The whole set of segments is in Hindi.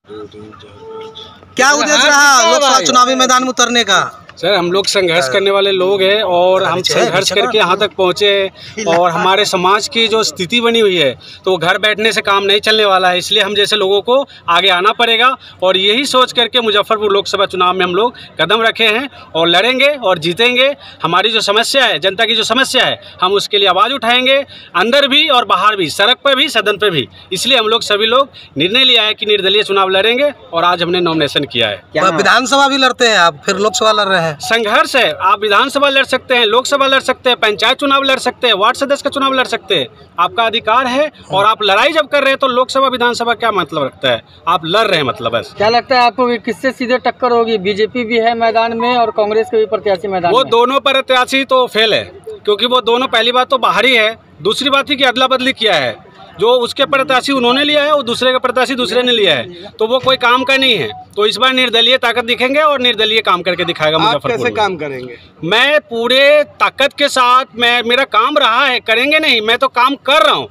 क्या उद्देश्य रहा लोकसभा चुनावी मैदान में उतरने का? सर, हम लोग संघर्ष करने वाले लोग हैं और हम संघर्ष करके यहाँ तक पहुँचे हैं और हमारे समाज की जो स्थिति बनी हुई है तो घर बैठने से काम नहीं चलने वाला है, इसलिए हम जैसे लोगों को आगे आना पड़ेगा और यही सोच करके मुजफ्फरपुर लोकसभा चुनाव में हम लोग कदम रखे हैं और लड़ेंगे और जीतेंगे। हमारी जो समस्या है, जनता की जो समस्या है, हम उसके लिए आवाज़ उठाएंगे, अंदर भी और बाहर भी, सड़क पर भी, सदन पर भी। इसलिए हम लोग सभी लोग निर्णय लिया है कि निर्दलीय चुनाव लड़ेंगे और आज हमने नॉमिनेशन किया है। विधानसभा भी लड़ते हैं आप, फिर लोकसभा लड़ रहे हैं? संघर्ष है, आप विधानसभा लड़ सकते हैं, लोकसभा लड़ सकते हैं, पंचायत चुनाव लड़ सकते हैं, वार्ड सदस्य का चुनाव लड़ सकते हैं, आपका अधिकार है। और आप लड़ाई जब कर रहे हैं तो लोकसभा विधानसभा क्या मतलब रखता है? आप लड़ रहे हैं मतलब बस। क्या लगता है आपको किससे सीधे टक्कर होगी? बीजेपी भी है मैदान में और कांग्रेस के भी प्रत्याशी मैदान में। वो दोनों प्रत्याशी तो फेल है, क्योंकि वो दोनों, पहली बात तो बाहरी है, दूसरी बात ही कि अदला बदली किया है। जो उसके प्रत्याशी उन्होंने लिया है और दूसरे का प्रत्याशी दूसरे ने लिया है, तो वो कोई काम का नहीं है। तो इस बार निर्दलीय ताकत दिखेंगे और निर्दलीय काम करके दिखाएगा मुजफ्फरपुर। कैसे काम करेंगे? मैं पूरे ताकत के साथ, मेरा काम रहा है, करेंगे नहीं, मैं तो काम कर रहा हूँ।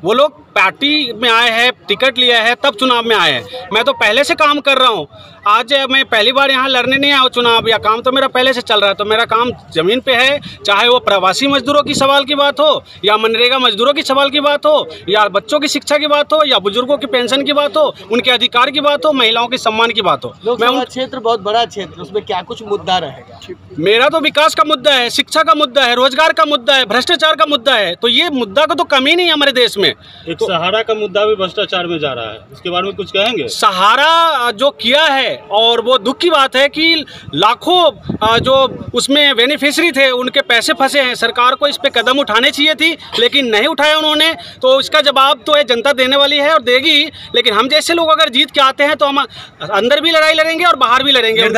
वो लोग पार्टी में आए हैं, टिकट लिया है, तब चुनाव में आए हैं। मैं तो पहले से काम कर रहा हूँ। आज मैं पहली बार यहाँ लड़ने नहीं आया चुनाव, या काम तो मेरा पहले से चल रहा है। तो मेरा काम ज़मीन पे है, चाहे वो प्रवासी मजदूरों की सवाल की बात हो, या मनरेगा मजदूरों की सवाल की बात हो, या बच्चों की शिक्षा की बात हो, या बुजुर्गों की पेंशन की बात हो, उनके अधिकार की बात हो, महिलाओं के सम्मान की बात हो। लोकसभा क्षेत्र बहुत बड़ा क्षेत्र, उसमें क्या कुछ मुद्दा रहेगा? मेरा तो विकास का मुद्दा है, शिक्षा का मुद्दा है, रोजगार का मुद्दा है, भ्रष्टाचार का मुद्दा है। तो ये मुद्दा का तो कमी नहीं है हमारे देश में। एक सहारा का मुद्दा भी भ्रष्टाचार में जा रहा है, इसके बारे में कुछ कहेंगे? सहारा जो किया है, और वो दुख की बात है कि लाखों जो उसमें बेनिफिशियरी थे उनके पैसे फंसे हैं। सरकार को इस पे कदम उठाने चाहिए थी, लेकिन नहीं उठाया उन्होंने। तो इसका जवाब तो जनता देने वाली है और देगी। लेकिन हम जैसे लोग अगर जीत के आते हैं तो हम अंदर भी लड़ाई लड़ेंगे और बाहर भी लड़ेंगे।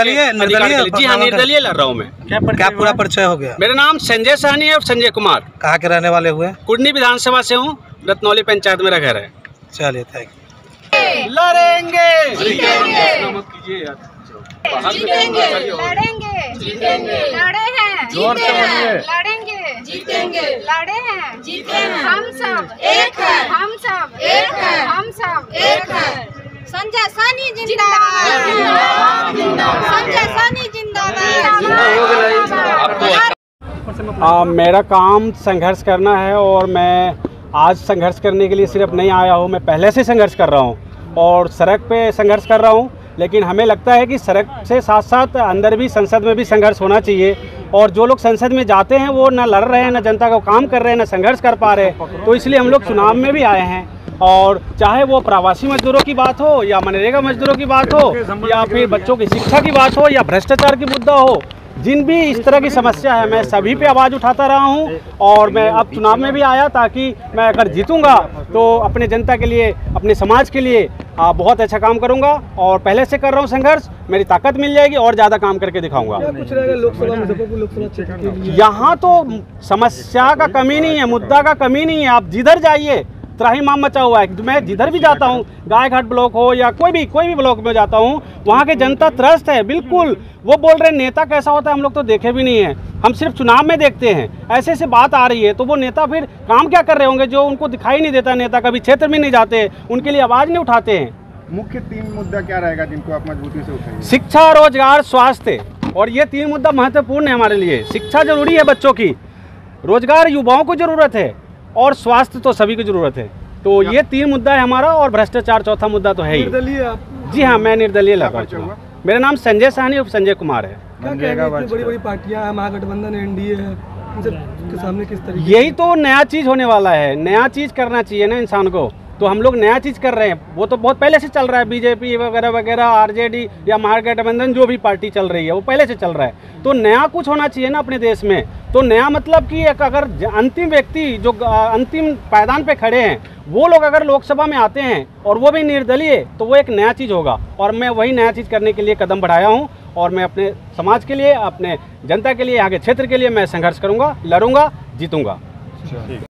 जी हाँ, निर्दलीय लड़ रहा हूँ मैं। क्या पूरा परिचय हो गया? मेरा नाम संजय सहनी है और संजय कुमार। कहाँ के रहने वाले हुए? कुडनी विधानसभा से हूँ, रत्नौली पंचायत मेरा घर है। चलिए, थैंक यू। लड़ेंगे, जीतेंगे, लड़ेंगे, जीतेंगे, लड़े हैं, लड़ेंगे, जीतेंगे, लड़े हैं, जीतेंगे, हम सब एक है, हम सब एक है, हम सब एक है। संजय सहनी जिंदाबाद, संजय सहनी जिंदाबाद। मेरा काम संघर्ष करना है और मैं आज संघर्ष करने के लिए सिर्फ नहीं आया हूँ, मैं पहले से संघर्ष कर रहा हूँ और सड़क पे संघर्ष कर रहा हूँ। लेकिन हमें लगता है कि सड़क से साथ साथ अंदर भी, संसद में भी संघर्ष होना चाहिए। और जो लोग संसद में जाते हैं वो ना लड़ रहे हैं, ना जनता को काम कर रहे हैं, ना संघर्ष कर पा रहे हैं। तो इसलिए हम लोग चुनाव में भी आए हैं। और चाहे वो प्रवासी मजदूरों की बात हो, या मनरेगा मजदूरों की बात हो, या फिर बच्चों की शिक्षा की बात हो, या भ्रष्टाचार की मुद्दा हो, जिन भी इस तरह की समस्या है, मैं सभी पे आवाज़ उठाता रहा हूँ। और मैं अब चुनाव में भी आया ताकि मैं अगर जीतूंगा तो अपने जनता के लिए, अपने समाज के लिए बहुत अच्छा काम करूंगा। और पहले से कर रहा हूं संघर्ष, मेरी ताकत मिल जाएगी और ज़्यादा काम करके दिखाऊंगा। कुछ रहेगा लोकसभा क्षेत्र के लिए? यहाँ तो समस्या का कमी नहीं है, मुद्दा का कमी नहीं है। आप जिधर जाइए त्राहिमाम मचा हुआ है। मैं जिधर भी जाता हूँ, गायघाट ब्लॉक हो या कोई भी ब्लॉक में जाता हूँ, वहाँ के जनता त्रस्त है बिल्कुल। वो बोल रहे हैं नेता कैसा होता है हम लोग तो देखे भी नहीं है, हम सिर्फ चुनाव में देखते हैं। ऐसे से बात आ रही है तो वो नेता फिर काम क्या कर रहे होंगे जो उनको दिखाई नहीं देता? नेता कभी क्षेत्र में नहीं जाते, उनके लिए आवाज़ नहीं उठाते हैं। मुख्य 3 मुद्दा क्या रहेगा जिनको आप मजबूती से उठाएंगे? शिक्षा, रोजगार, स्वास्थ्य, और ये 3 मुद्दा महत्वपूर्ण है हमारे लिए। शिक्षा जरूरी है बच्चों की, रोजगार युवाओं को जरूरत है, और स्वास्थ्य तो सभी की जरूरत है। तो ये 3 मुद्दा है हमारा, और भ्रष्टाचार चौथा मुद्दा तो है ही। जी हाँ, मैं निर्दलीय लड़ रहा हूँ। मेरा नाम संजय सहनी और संजय कुमार है। बड़ी पार्टियां, महागठबंधन, एनडीए है, के सामने किस तरीके? यही तो नया चीज़ होने वाला है, नया चीज़ करना चाहिए ना इंसान को। तो हम लोग नया चीज़ कर रहे हैं, वो तो बहुत पहले से चल रहा है। बीजेपी वगैरह वगैरह, आरजेडी या महागठबंधन जो भी पार्टी चल रही है वो पहले से चल रहा है। तो नया कुछ होना चाहिए ना अपने देश में। तो नया मतलब कि एक अगर अंतिम व्यक्ति जो अंतिम पायदान पे खड़े हैं वो लोग अगर लोकसभा में आते हैं और वो भी निर्दलीय, तो वो एक नया चीज़ होगा। और मैं वही नया चीज़ करने के लिए कदम बढ़ाया हूँ। और मैं अपने समाज के लिए, अपने जनता के लिए, यहाँ के क्षेत्र के लिए मैं संघर्ष करूँगा, लड़ूंगा, जीतूँगा।